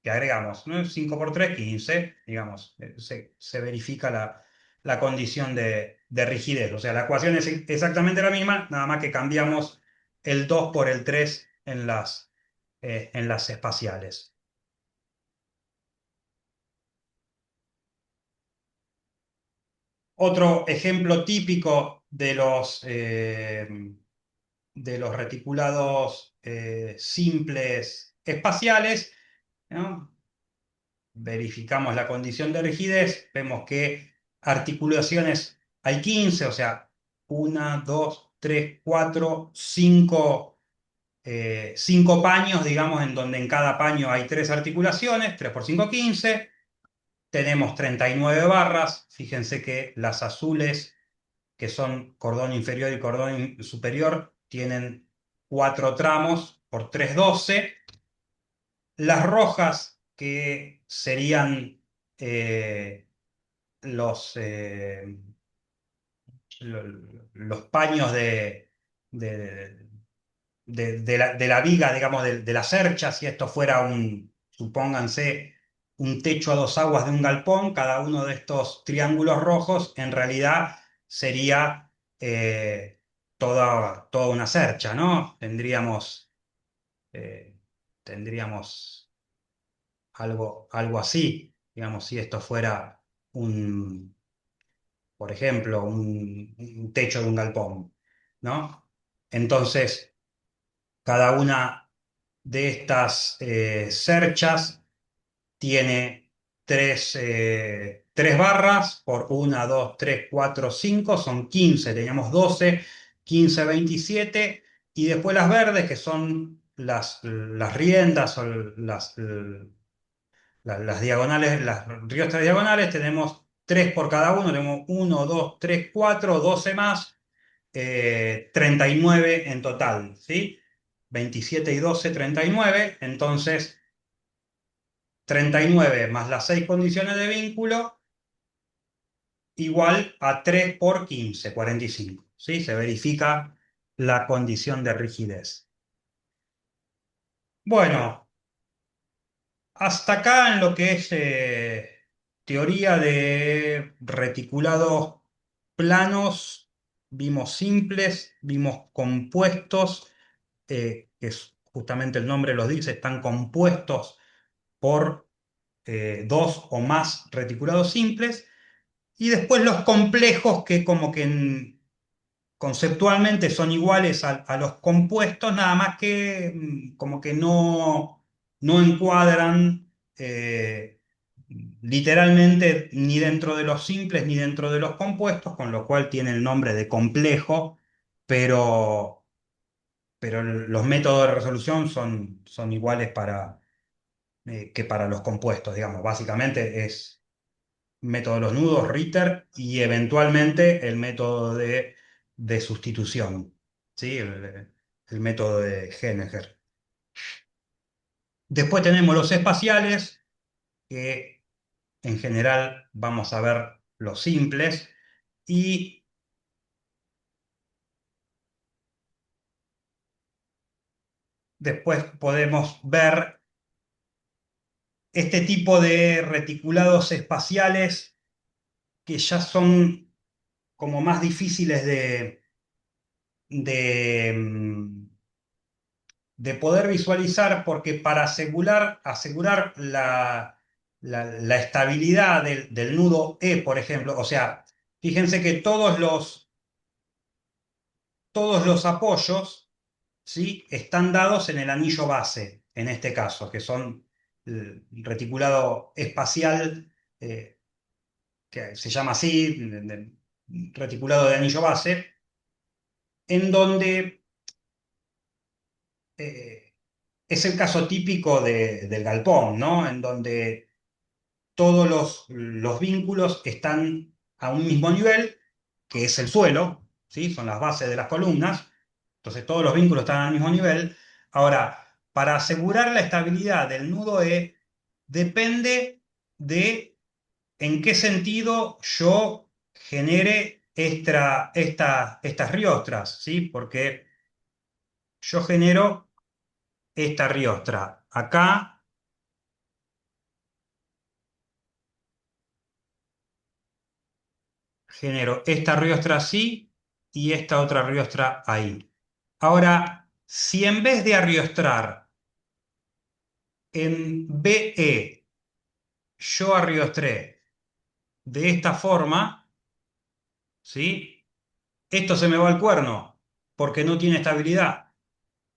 agregamos, ¿no? 5 por 3, 15, digamos. Se verifica la condición de rigidez. O sea, la ecuación es exactamente la misma, nada más que cambiamos el 2 por el 3 en las espaciales. Otro ejemplo típico de los reticulados simples espaciales, ¿no? Verificamos la condición de rigidez, vemos que articulaciones hay 15, o sea, 1, 2, 3, 4, 5, 5 paños, digamos, en donde en cada paño hay 3 articulaciones, 3 por 5, 15. Tenemos 39 barras, fíjense que las azules, que son cordón inferior y cordón superior, tienen 4 tramos por 3, 12. Las rojas, que serían eh, los, eh, los paños de, de la viga, digamos, de la cercha, si esto fuera supónganse, un techo a dos aguas de un galpón, cada uno de estos triángulos rojos en realidad sería toda una cercha, ¿no? Eh, tendríamos algo así, digamos, si esto fuera por ejemplo, un techo de un galpón, ¿no? Entonces, cada una de estas cerchas tiene tres barras por 1, 2, 3, 4, 5, son 15, teníamos 12, 15, 27, y después las verdes, que son las riendas o las diagonales, las riostras diagonales, tenemos 3 por cada uno, tenemos 1, 2, 3, 4, 12 más, 39 en total, ¿sí? 27 y 12, 39, entonces 39 más las 6 condiciones de vínculo igual a 3 por 15, 45, ¿sí? Se verifica la condición de rigidez. Bueno, hasta acá en lo que es teoría de reticulados planos, vimos simples, vimos compuestos, que es, justamente el nombre los dice, están compuestos por dos o más reticulados simples, y después los complejos que como que conceptualmente son iguales a los compuestos, nada más que como que no encuadran literalmente ni dentro de los simples ni dentro de los compuestos, con lo cual tiene el nombre de complejo, pero, pero los métodos de resolución son iguales que para los compuestos, digamos. Básicamente es método de los nudos, Ritter, y eventualmente el método de sustitución, ¿sí? El método de Henneger. Después tenemos los espaciales, que en general vamos a ver los simples, y después podemos ver este tipo de reticulados espaciales que ya son como más difíciles de de poder visualizar, porque para asegurar la estabilidad del nudo E, por ejemplo, o sea, fíjense que todos los apoyos, ¿sí?, están dados en el anillo base, en este caso, que son el reticulado espacial, que se llama así, reticulado de anillo base, en donde eh, es el caso típico del galpón, ¿no? En donde todos los vínculos están a un mismo nivel, que es el suelo, ¿sí? Son las bases de las columnas, entonces todos los vínculos están al mismo nivel. Ahora, para asegurar la estabilidad del nudo E, depende de en qué sentido yo genere estas riostras, ¿sí? Porque yo genero esta riostra acá, genero esta riostra así y esta otra riostra ahí. Ahora, si en vez de arriostrar en BE, yo arriostré de esta forma, ¿sí? Esto se me va al cuerno porque no tiene estabilidad,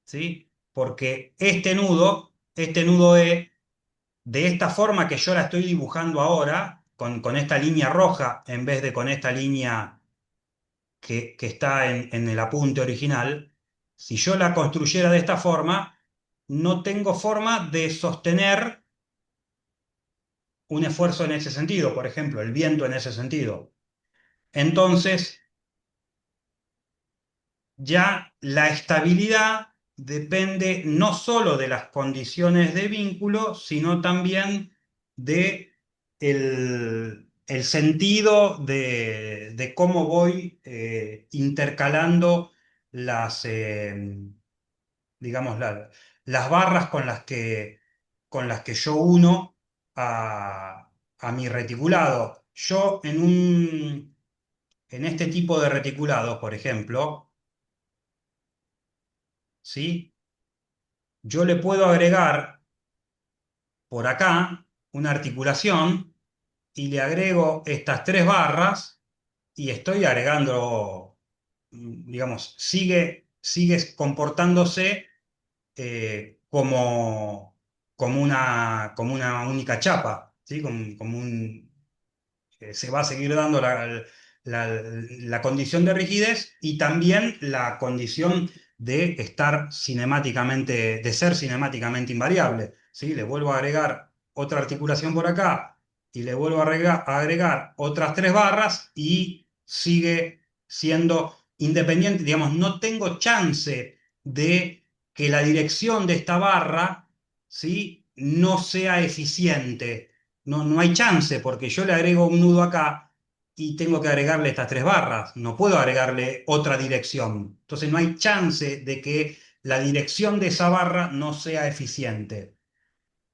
¿sí? Porque este nudo E, de esta forma que yo la estoy dibujando ahora, con esta línea roja en vez de con esta línea que está en el apunte original, si yo la construyera de esta forma, no tengo forma de sostener un esfuerzo en ese sentido, por ejemplo, el viento en ese sentido. Entonces, ya la estabilidad depende no solo de las condiciones de vínculo, sino también de el sentido de cómo voy intercalando las, digamos, las barras con las que yo uno a mi reticulado. Yo en este tipo de reticulados, por ejemplo, ¿sí?, yo le puedo agregar por acá una articulación y le agrego estas tres barras y estoy agregando, digamos, sigue comportándose como una única chapa, ¿sí? Se va a seguir dando la condición de rigidez y también la condición de estar cinemáticamente, de ser cinemáticamente invariable, ¿sí? Le vuelvo a agregar otra articulación por acá y le vuelvo a agregar otras tres barras y sigue siendo independiente, digamos, no tengo chance de que la dirección de esta barra, ¿sí?, no sea eficiente. No hay chance porque yo le agrego un nudo acá y tengo que agregarle estas tres barras. No puedo agregarle otra dirección. Entonces no hay chance de que la dirección de esa barra no sea eficiente.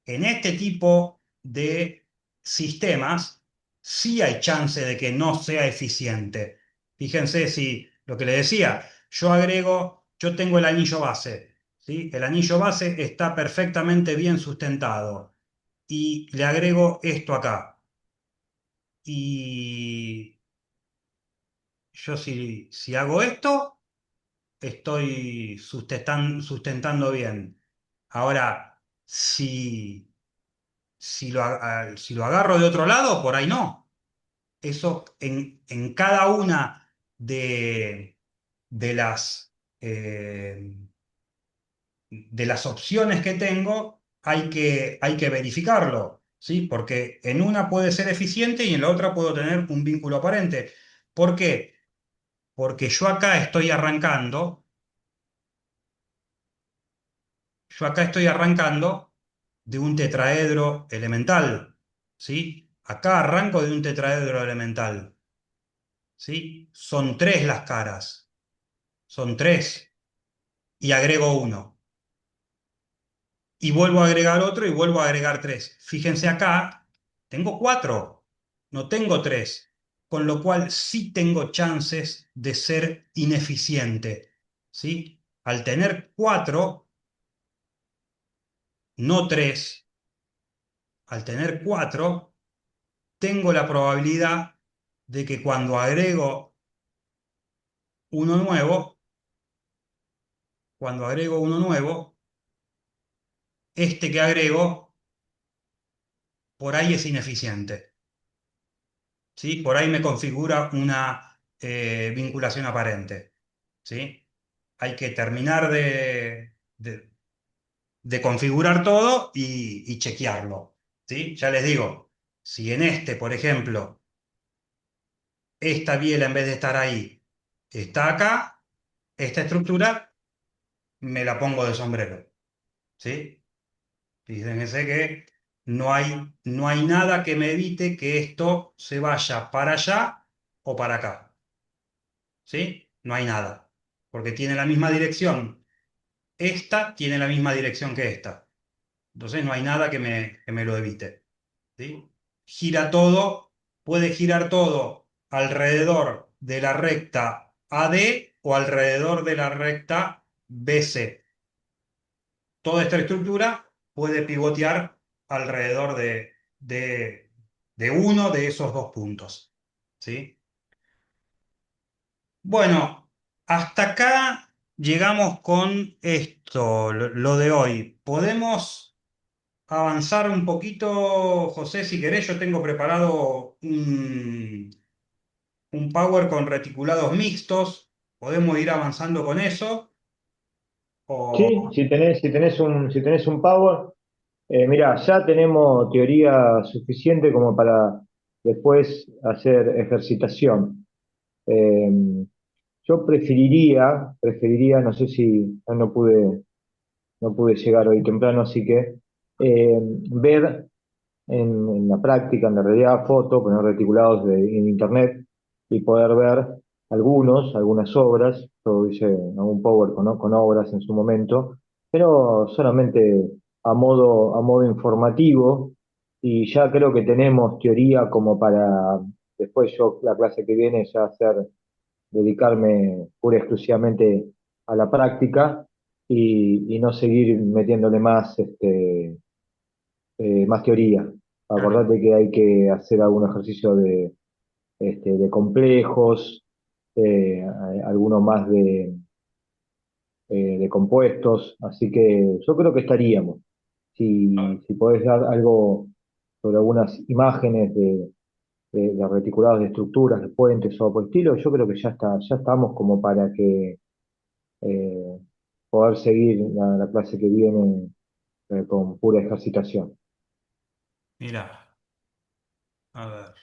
En este tipo de sistemas sí hay chance de que no sea eficiente. Fíjense si lo que le decía, yo tengo el anillo base, ¿sí? El anillo base está perfectamente bien sustentado y le agrego esto acá. Y yo si hago esto, estoy sustentando bien. Ahora, si lo agarro de otro lado, por ahí no. Eso en cada una de las, eh, de las opciones que tengo hay que verificarlo, ¿sí? Porque en una puede ser eficiente y en la otra puedo tener un vínculo aparente. ¿Por qué? Porque yo acá estoy arrancando de un tetraedro elemental, ¿sí? Acá arranco de un tetraedro elemental, ¿sí? Son tres las caras, son tres, y agrego uno. Y vuelvo a agregar otro y vuelvo a agregar tres. Fíjense acá, tengo cuatro, no tengo tres, con lo cual sí tengo chances de ser ineficiente, ¿sí? Al tener cuatro, no tres, al tener cuatro, tengo la probabilidad de que uno nuevo, cuando agrego uno nuevo, este que agrego por ahí es ineficiente, ¿sí? Por ahí me configura una vinculación aparente, ¿sí? Hay que terminar de configurar todo y chequearlo, ¿sí? Ya les digo, si en este, por ejemplo, esta biela en vez de estar ahí, está acá, esta estructura me la pongo de sombrero, ¿sí? Fíjense que no hay nada que me evite que esto se vaya para allá o para acá, ¿sí? No hay nada, porque tiene la misma dirección. Esta tiene la misma dirección que esta. Entonces no hay nada que me lo evite, ¿sí? Gira todo, puede girar todo alrededor de la recta AD o alrededor de la recta BC. Toda esta estructura puede pivotear alrededor de uno de esos dos puntos, ¿sí? Bueno, hasta acá llegamos con esto, lo de hoy. ¿Podemos avanzar un poquito, José, si querés? Yo tengo preparado un power con reticulados mixtos. ¿Podemos ir avanzando con eso? Sí, O... si tenés un power, mirá, ya tenemos teoría suficiente como para después hacer ejercitación. Eh, yo preferiría, no sé si no pude llegar hoy temprano, así que ver en la práctica, en la realidad, fotos, poner reticulados en internet y poder ver algunas obras. Yo hice algún power con obras en su momento, pero solamente a modo informativo, y ya creo que tenemos teoría como para después yo la clase que viene ya dedicarme pura y exclusivamente a la práctica y no seguir metiéndole más teoría. Claro. Acordate que hay que hacer algún ejercicio de complejos, alguno más de compuestos, así que yo creo que estaríamos. Si podés dar algo sobre algunas imágenes de reticulados de estructuras, de puentes o por el estilo, yo creo que ya estamos como para que eh, poder seguir la clase que viene con pura ejercitación. Mira, a ver.